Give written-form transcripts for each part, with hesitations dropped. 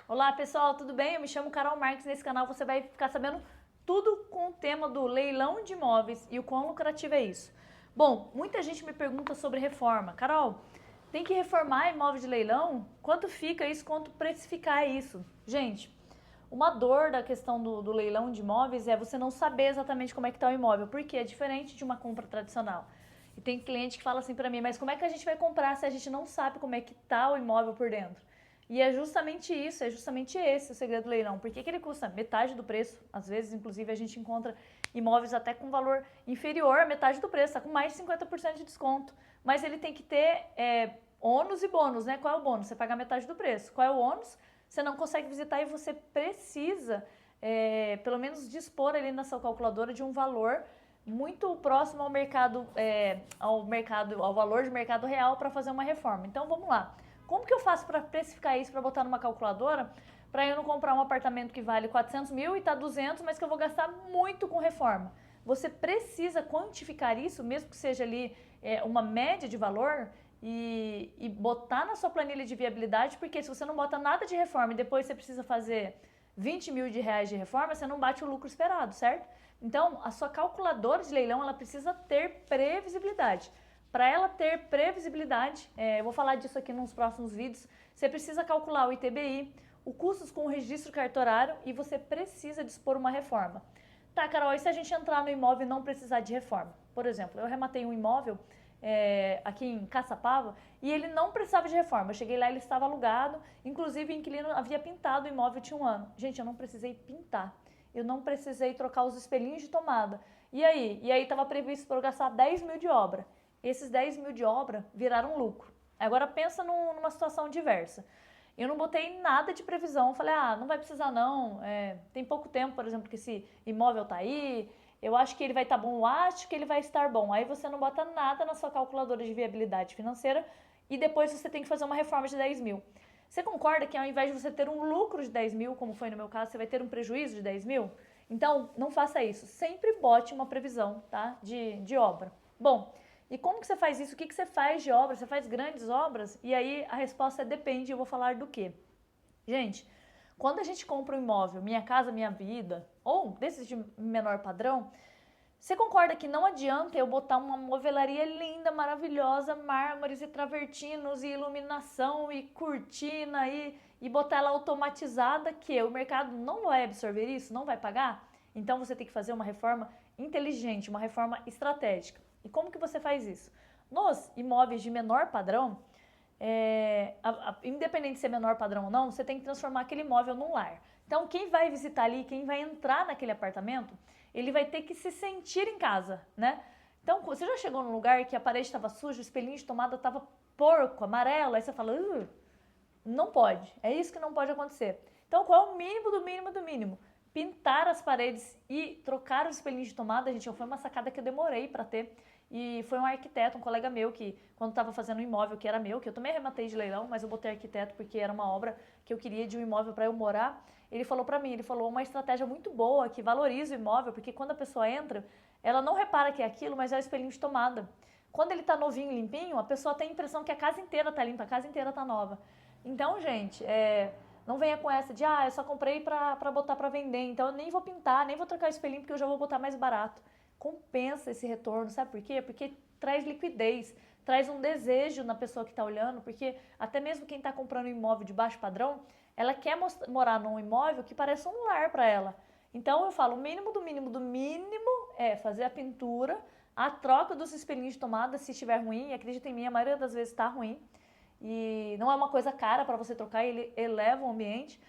Olá pessoal, tudo bem? Eu me chamo Carol Marques. Nesse canal você vai ficar sabendo tudo com o tema do leilão de imóveis e o quão lucrativo é isso. Bom, muita gente me pergunta sobre reforma. Carol, tem que reformar imóvel de leilão? Quanto fica isso? Quanto precificar isso? Gente, uma dor da questão do leilão de imóveis é você não saber exatamente como é que está o imóvel, porque é diferente de uma compra tradicional. E tem cliente que fala assim para mim, mas como é que a gente vai comprar se a gente não sabe como é que está o imóvel por dentro? E é justamente isso, é justamente esse o segredo do leilão. Por que ele custa metade do preço? Às vezes, inclusive, a gente encontra imóveis até com valor inferior à metade do preço, está com mais de 50% de desconto. Mas ele tem que ter ônus e bônus, né? Qual é o bônus? Você paga metade do preço. Qual é o ônus? Você não consegue visitar e você precisa, pelo menos, dispor ali na sua calculadora de um valor muito próximo ao valor de mercado real para fazer uma reforma. Então, vamos lá. Como que eu faço para precificar isso, para botar numa calculadora, para eu não comprar um apartamento que vale 400 mil e tá 200, mas que eu vou gastar muito com reforma? Você precisa quantificar isso, mesmo que seja ali uma média de valor, e botar na sua planilha de viabilidade, porque se você não bota nada de reforma e depois você precisa fazer 20 mil reais de reforma, você não bate o lucro esperado, certo? Então, a sua calculadora de leilão, ela precisa ter previsibilidade. Para ela ter previsibilidade, eu vou falar disso aqui nos próximos vídeos, você precisa calcular o ITBI, o custos com o registro cartorário e você precisa dispor uma reforma. Tá, Carol, e se a gente entrar no imóvel e não precisar de reforma? Por exemplo, eu rematei um imóvel aqui em Caçapava e ele não precisava de reforma. Eu cheguei lá, ele estava alugado, inclusive o inquilino havia pintado o imóvel, tinha um ano. Gente, eu não precisei pintar, eu não precisei trocar os espelhinhos de tomada. E aí? E aí estava previsto para eu gastar 10 mil de obra. Esses 10 mil de obra viraram lucro. Agora pensa numa situação diversa. Eu não botei nada de previsão, falei, não vai precisar não, tem pouco tempo, por exemplo, que esse imóvel tá aí, eu acho que ele vai estar bom, eu acho que ele vai estar bom. Aí você não bota nada na sua calculadora de viabilidade financeira e depois você tem que fazer uma reforma de 10 mil. Você concorda que ao invés de você ter um lucro de 10 mil, como foi no meu caso, você vai ter um prejuízo de 10 mil? Então, não faça isso. Sempre bote uma previsão, tá? De obra. Bom, e como que você faz isso? O que você faz de obra? Você faz grandes obras? E aí a resposta é depende, eu vou falar do quê? Gente, quando a gente compra um imóvel, Minha Casa Minha Vida, ou desses de menor padrão, você concorda que não adianta eu botar uma movelaria linda, maravilhosa, mármores e travertinos e iluminação e cortina e botar ela automatizada que o mercado não vai absorver isso, não vai pagar? Então você tem que fazer uma reforma inteligente, uma reforma estratégica. E como que você faz isso? Nos imóveis de menor padrão, independente de ser menor padrão ou não, você tem que transformar aquele imóvel num lar. Então, quem vai visitar ali, quem vai entrar naquele apartamento, ele vai ter que se sentir em casa, né? Então, você já chegou num lugar que a parede estava suja, o espelhinho de tomada estava porco, amarelo, aí você fala, não pode, é isso que não pode acontecer. Então, qual é o mínimo do mínimo do mínimo? Pintar as paredes e trocar os espelhinhos de tomada, gente, foi uma sacada que eu demorei para ter. E foi um arquiteto, um colega meu, que quando estava fazendo um imóvel que era meu, que eu também arrematei de leilão, mas eu botei arquiteto porque era uma obra que eu queria de um imóvel para eu morar. Ele falou para mim, ele falou uma estratégia muito boa, que valoriza o imóvel, porque quando a pessoa entra, ela não repara que é aquilo, mas é o espelhinho de tomada. Quando ele tá novinho, limpinho, a pessoa tem a impressão que a casa inteira tá limpa, a casa inteira tá nova. Então, gente, não venha com essa de, eu só comprei pra botar pra vender, então eu nem vou pintar, nem vou trocar o espelhinho porque eu já vou botar mais barato. Compensa esse retorno, sabe por quê? Porque traz liquidez, traz um desejo na pessoa que está olhando, porque até mesmo quem está comprando um imóvel de baixo padrão, ela quer morar num imóvel que pareça um lar para ela. Então eu falo, o mínimo do mínimo do mínimo é fazer a pintura, a troca dos espelhinhos de tomada, se estiver ruim, e acredita em mim, a maioria das vezes está ruim, e não é uma coisa cara para você trocar, ele eleva o ambiente.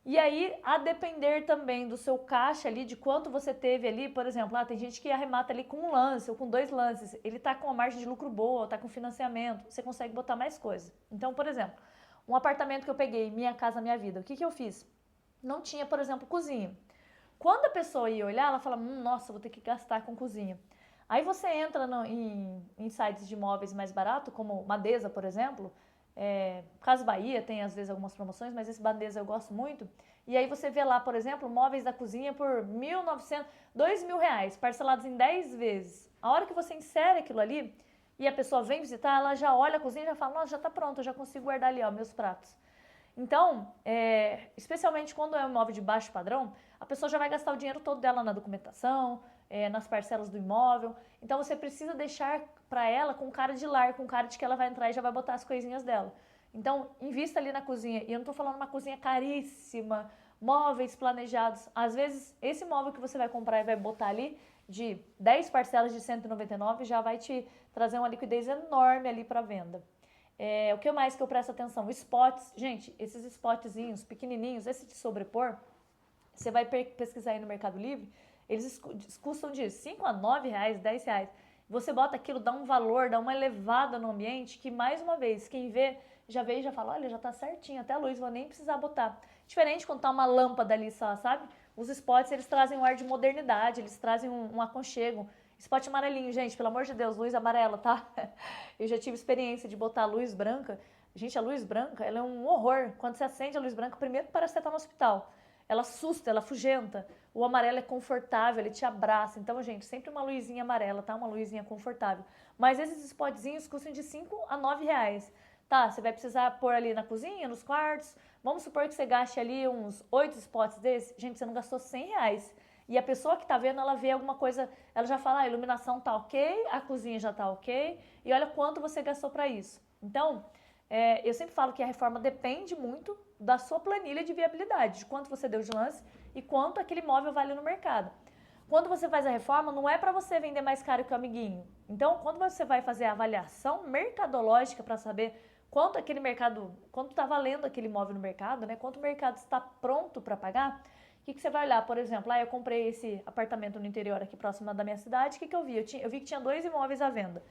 E aí, a depender também do seu caixa ali, de quanto você teve ali, por exemplo, tem gente que arremata ali com um lance ou com dois lances, ele tá com uma margem de lucro boa, tá com financiamento, você consegue botar mais coisa. Então, por exemplo, um apartamento que eu peguei, Minha Casa Minha Vida, o que eu fiz? Não tinha, por exemplo, cozinha. Quando a pessoa ia olhar, ela fala, nossa, vou ter que gastar com cozinha. Aí você entra em sites de imóveis mais barato, como Madesa, por exemplo, Casa Bahia tem às vezes algumas promoções, mas esse Madesa eu gosto muito. E aí você vê lá, por exemplo, móveis da cozinha por 1.900, R$ 2.000, parcelados em 10 vezes. A hora que você insere aquilo ali e a pessoa vem visitar, ela já olha a cozinha e já fala, nossa, já tá pronto, eu já consigo guardar ali, ó, meus pratos. Então, especialmente quando é um imóvel de baixo padrão, a pessoa já vai gastar o dinheiro todo dela na documentação, nas parcelas do imóvel. Então, você precisa deixar para ela com cara de lar, com cara de que ela vai entrar e já vai botar as coisinhas dela. Então, invista ali na cozinha. E eu não estou falando uma cozinha caríssima, móveis planejados. Às vezes, esse móvel que você vai comprar e vai botar ali, de 10 parcelas de 199, já vai te trazer uma liquidez enorme ali para venda. O que mais que eu presto atenção? Spots. Gente, esses spotzinhos pequenininhos, esse de sobrepor, você vai pesquisar aí no Mercado Livre, eles custam de 5 a 9 reais, 10 reais. Você bota aquilo, dá um valor, dá uma elevada no ambiente, que mais uma vez, quem vê, já vê e já fala, olha, já tá certinho, até a luz, vou nem precisar botar. Diferente quando tá uma lâmpada ali só, sabe? Os spots, eles trazem um ar de modernidade, eles trazem um aconchego. Spot amarelinho, gente, pelo amor de Deus, luz amarela, tá? Eu já tive experiência de botar luz branca. Gente, a luz branca, ela é um horror. Quando você acende a luz branca, primeiro parece que você tá no hospital. Ela assusta, ela afugenta. O amarelo é confortável, ele te abraça. Então, gente, sempre uma luzinha amarela, tá? Uma luzinha confortável. Mas esses spotzinhos custam de 5 a 9 reais. Tá, você vai precisar pôr ali na cozinha, nos quartos. Vamos supor que você gaste ali uns 8 spots desses. Gente, você não gastou 100 reais. E a pessoa que tá vendo, ela vê alguma coisa, ela já fala, a iluminação tá ok, a cozinha já tá ok, e olha quanto você gastou para isso. Então, eu sempre falo que a reforma depende muito da sua planilha de viabilidade, de quanto você deu de lance e quanto aquele imóvel vale no mercado. Quando você faz a reforma, não é para você vender mais caro que o amiguinho. Então, quando você vai fazer a avaliação mercadológica para saber quanto aquele mercado, quanto está valendo aquele imóvel no mercado, né? Quanto o mercado está pronto para pagar, o que você vai olhar? Por exemplo, eu comprei esse apartamento no interior aqui próximo da minha cidade, o que eu vi? Eu vi que tinha 2 imóveis à venda.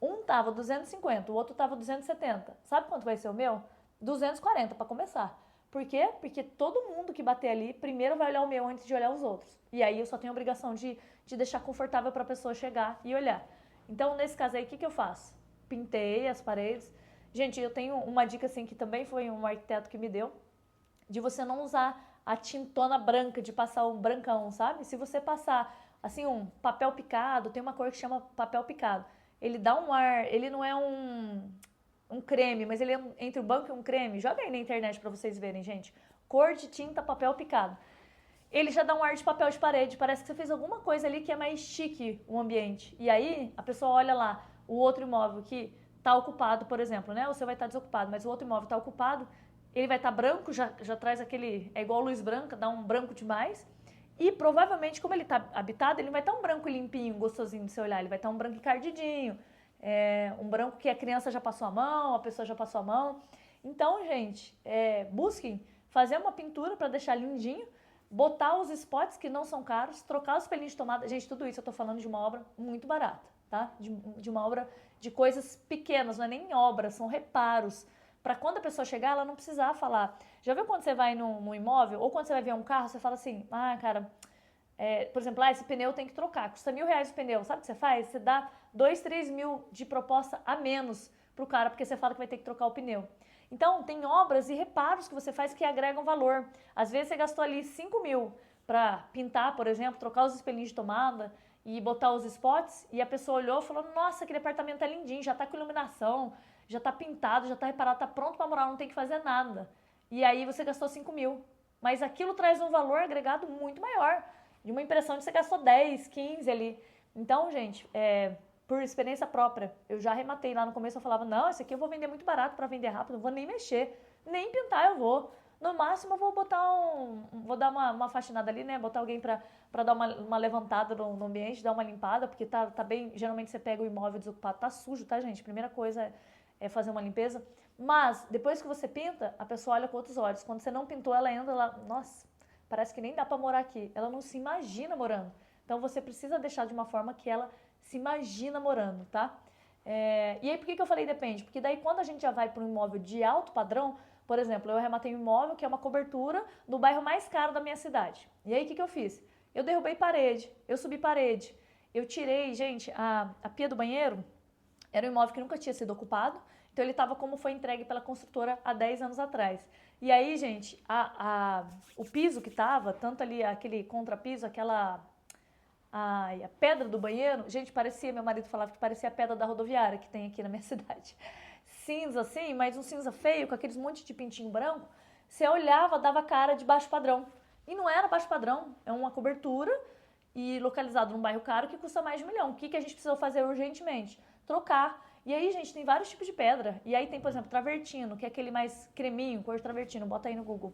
Um tava 250, o outro tava 270. Sabe quanto vai ser o meu? 240 para começar. Por quê? Porque todo mundo que bater ali, primeiro vai olhar o meu antes de olhar os outros. E aí eu só tenho a obrigação de deixar confortável para a pessoa chegar e olhar. Então, nesse caso aí, o que eu faço? Pintei as paredes. Gente, eu tenho uma dica assim que também foi um arquiteto que me deu, de você não usar a tintona branca, de passar um brancão, sabe? Se você passar, assim, um papel picado, tem uma cor que chama papel picado. Ele dá um ar, ele não é um creme, mas ele é entre o branco e um creme. Joga aí na internet pra vocês verem, gente. Cor de tinta, papel picado. Ele já dá um ar de papel de parede, parece que você fez alguma coisa ali que é mais chique o ambiente. E aí, a pessoa olha lá, o outro imóvel que tá ocupado, por exemplo, né? Você vai estar desocupado, mas o outro imóvel tá ocupado, ele vai estar branco, já traz aquele, é igual luz branca, dá um branco demais. E provavelmente, como ele está habitado, ele vai estar um branco limpinho, gostosinho de você olhar. Ele vai estar um branco encardidinho, um branco que a criança já passou a mão, a pessoa já passou a mão. Então, gente, busquem fazer uma pintura para deixar lindinho, botar os spots que não são caros, trocar os pelinhos de tomada. Gente, tudo isso eu estou falando de uma obra muito barata, tá? De uma obra de coisas pequenas, não é nem obra, são reparos. Para quando a pessoa chegar, ela não precisar falar. Já viu quando você vai num imóvel, ou quando você vai ver um carro, você fala assim, cara, por exemplo, esse pneu tem que trocar, custa R$1.000 o pneu. Sabe o que você faz? Você dá 2, 3 mil de proposta a menos pro cara, porque você fala que vai ter que trocar o pneu. Então, tem obras e reparos que você faz que agregam valor. Às vezes você gastou ali 5 mil para pintar, por exemplo, trocar os espelhinhos de tomada e botar os spots, e a pessoa olhou e falou, nossa, aquele apartamento é lindinho, já tá com iluminação, já tá pintado, já tá reparado, tá pronto para morar, não tem que fazer nada. E aí você gastou 5 mil. Mas aquilo traz um valor agregado muito maior, de uma impressão de você gastou 10, 15 ali. Então, gente, por experiência própria, eu já arrematei lá no começo, eu falava, não, esse aqui eu vou vender muito barato para vender rápido, não vou nem mexer, nem pintar eu vou. No máximo eu vou botar vou dar uma faxinada ali, né, botar alguém para dar uma levantada no ambiente, dar uma limpada, porque tá bem, geralmente você pega o imóvel desocupado, tá sujo, tá, gente? Primeira coisa é fazer uma limpeza. Mas, depois que você pinta, a pessoa olha com outros olhos. Quando você não pintou, ela entra lá, nossa, parece que nem dá para morar aqui. Ela não se imagina morando. Então, você precisa deixar de uma forma que ela se imagina morando, tá? E aí, por que eu falei depende? Porque daí, quando a gente já vai para um imóvel de alto padrão, por exemplo, eu arrematei um imóvel que é uma cobertura no bairro mais caro da minha cidade. E aí, o que eu fiz? Eu derrubei parede, eu subi parede, eu tirei, gente, a pia do banheiro, era um imóvel que nunca tinha sido ocupado, então ele estava como foi entregue pela construtora há 10 anos atrás. E aí, gente, o piso que estava, tanto ali aquele contrapiso, a pedra do banheiro, gente, parecia, meu marido falava que parecia a pedra da rodoviária que tem aqui na minha cidade. Cinza assim, mas um cinza feio, com aqueles monte de pintinho branco. Você olhava, dava cara de baixo padrão. E não era baixo padrão, é uma cobertura e localizado num bairro caro que custa mais de 1 milhão. O que a gente precisou fazer urgentemente? Trocar. E aí, gente, tem vários tipos de pedra. E aí tem, por exemplo, travertino, que é aquele mais creminho, cor de travertino, bota aí no Google.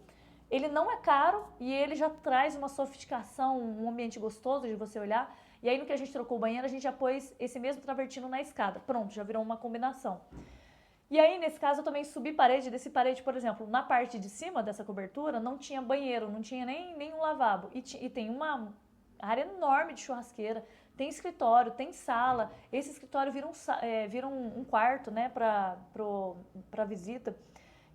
Ele não é caro e ele já traz uma sofisticação, um ambiente gostoso de você olhar. E aí, no que a gente trocou o banheiro, a gente já pôs esse mesmo travertino na escada. Pronto, já virou uma combinação. E aí, nesse caso, eu também subi parede, desci parede, por exemplo, na parte de cima dessa cobertura não tinha banheiro, não tinha nem um lavabo. E tem uma área enorme de churrasqueira, tem escritório, tem sala. Esse escritório vira um quarto, né, pra visita.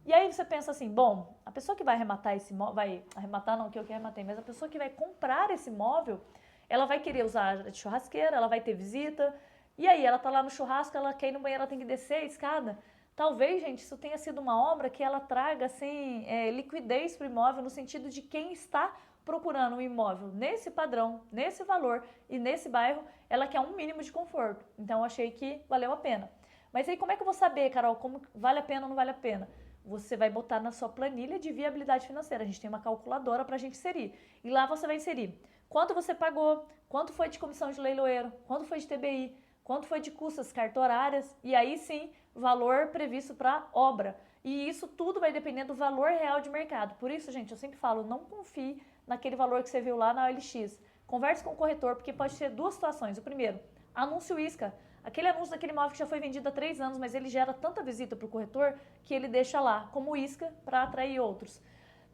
E aí você pensa assim, bom, a pessoa que vai arrematar esse móvel, vai arrematar não, que eu que arrematei, mas a pessoa que vai comprar esse móvel, ela vai querer usar a área de churrasqueira, ela vai ter visita, e aí ela tá lá no churrasco, ela quer ir no banheiro, ela tem que descer a escada. Talvez, gente, isso tenha sido uma obra que ela traga, assim, liquidez para o imóvel no sentido de quem está procurando um imóvel nesse padrão, nesse valor e nesse bairro, ela quer um mínimo de conforto. Então, eu achei que valeu a pena. Mas aí, como é que eu vou saber, Carol, como vale a pena ou não vale a pena? Você vai botar na sua planilha de viabilidade financeira. A gente tem uma calculadora para a gente inserir. E lá você vai inserir quanto você pagou, quanto foi de comissão de leiloeiro, quanto foi de TBI, quanto foi de custas cartorárias, e aí sim, valor previsto para obra. E isso tudo vai depender do valor real de mercado. Por isso, gente, eu sempre falo, não confie naquele valor que você viu lá na OLX. Converse com o corretor, porque pode ter duas situações. O primeiro, anúncio isca. Aquele anúncio daquele imóvel que já foi vendido há 3 anos, mas ele gera tanta visita para o corretor que ele deixa lá como isca para atrair outros.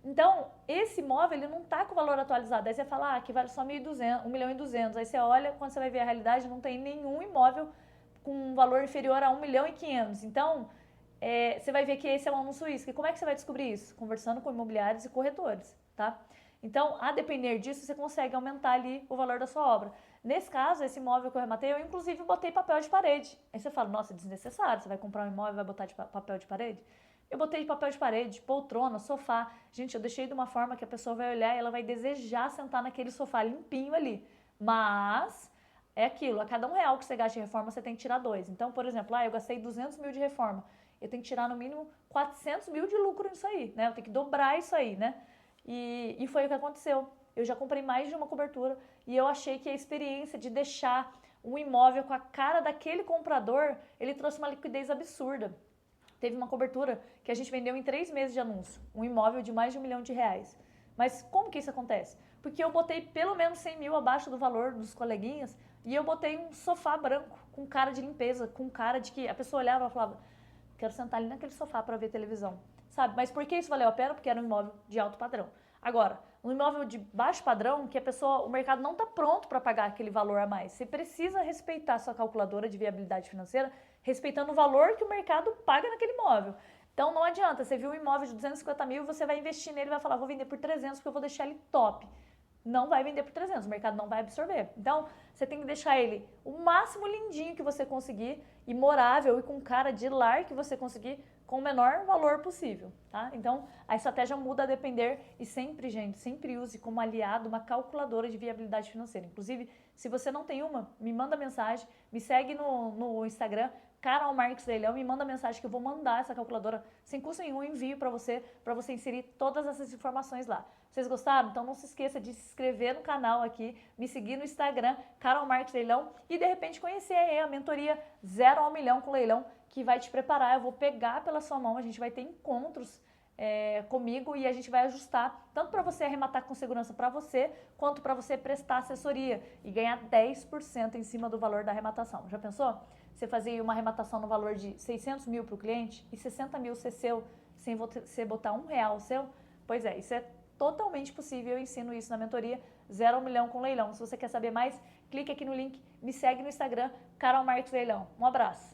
Então, esse imóvel, ele não está com o valor atualizado. Aí você fala, que vale só 1.200, 1.200.000. Aí você olha, quando você vai ver a realidade, não tem nenhum imóvel com um valor inferior a 1.500.000. Então, você vai ver que esse é um anúncio isca. E como é que você vai descobrir isso? Conversando com imobiliários e corretores, tá? Então, a depender disso, você consegue aumentar ali o valor da sua obra. Nesse caso, esse imóvel que eu rematei, eu inclusive botei papel de parede. Aí você fala, nossa, é desnecessário, você vai comprar um imóvel e vai botar de papel de parede? Eu botei de papel de parede, poltrona, sofá. Gente, eu deixei de uma forma que a pessoa vai olhar e ela vai desejar sentar naquele sofá limpinho ali. Mas é aquilo, a cada R$1 que você gasta de reforma, você tem que tirar 2. Então, por exemplo, eu gastei 200 mil de reforma. Eu tenho que tirar no mínimo 400 mil de lucro nisso aí, né? Eu tenho que dobrar isso aí, né? E foi o que aconteceu. Eu já comprei mais de uma cobertura e eu achei que a experiência de deixar um imóvel com a cara daquele comprador, ele trouxe uma liquidez absurda. Teve uma cobertura que a gente vendeu em 3 meses de anúncio, um imóvel de mais de R$1 milhão. Mas como que isso acontece? Porque eu botei pelo menos 100 mil abaixo do valor dos coleguinhas e eu botei um sofá branco, com cara de limpeza, com cara de que a pessoa olhava e falava, quero sentar ali naquele sofá para ver televisão, sabe? Mas por que isso valeu a pena? Porque era um imóvel de alto padrão. Agora, um imóvel de baixo padrão, que o mercado não está pronto para pagar aquele valor a mais. Você precisa respeitar a sua calculadora de viabilidade financeira, respeitando o valor que o mercado paga naquele imóvel. Então não adianta, você viu um imóvel de 250 mil, você vai investir nele e vai falar, vou vender por 300 porque eu vou deixar ele top. Não vai vender por 300, o mercado não vai absorver. Então, você tem que deixar ele o máximo lindinho que você conseguir, imorável e com cara de lar que você conseguir, com o menor valor possível, tá? Então, a estratégia muda a depender e sempre, gente, sempre use como aliado uma calculadora de viabilidade financeira. Inclusive, se você não tem uma, me manda mensagem, me segue no Instagram, Carol Marques Leilão, me manda mensagem que eu vou mandar essa calculadora sem custo nenhum, envio para você inserir todas essas informações lá. Vocês gostaram? Então não se esqueça de se inscrever no canal aqui, me seguir no Instagram, Carol Marques Leilão, e de repente conhecer aí a mentoria 0 a 1 milhão com leilão, que vai te preparar. Eu vou pegar pela sua mão, a gente vai ter encontros comigo e a gente vai ajustar, tanto para você arrematar com segurança para você, quanto para você prestar assessoria e ganhar 10% em cima do valor da arrematação. Já pensou? Você fazer uma arrematação no valor de 600 mil para o cliente e 60 mil ser seu, sem você botar R$1 seu? Pois é, isso é totalmente possível, eu ensino isso na mentoria 0 a 1 milhão com leilão. Se você quer saber mais, clique aqui no link, me segue no Instagram, Carol Marques Leilão. Um abraço!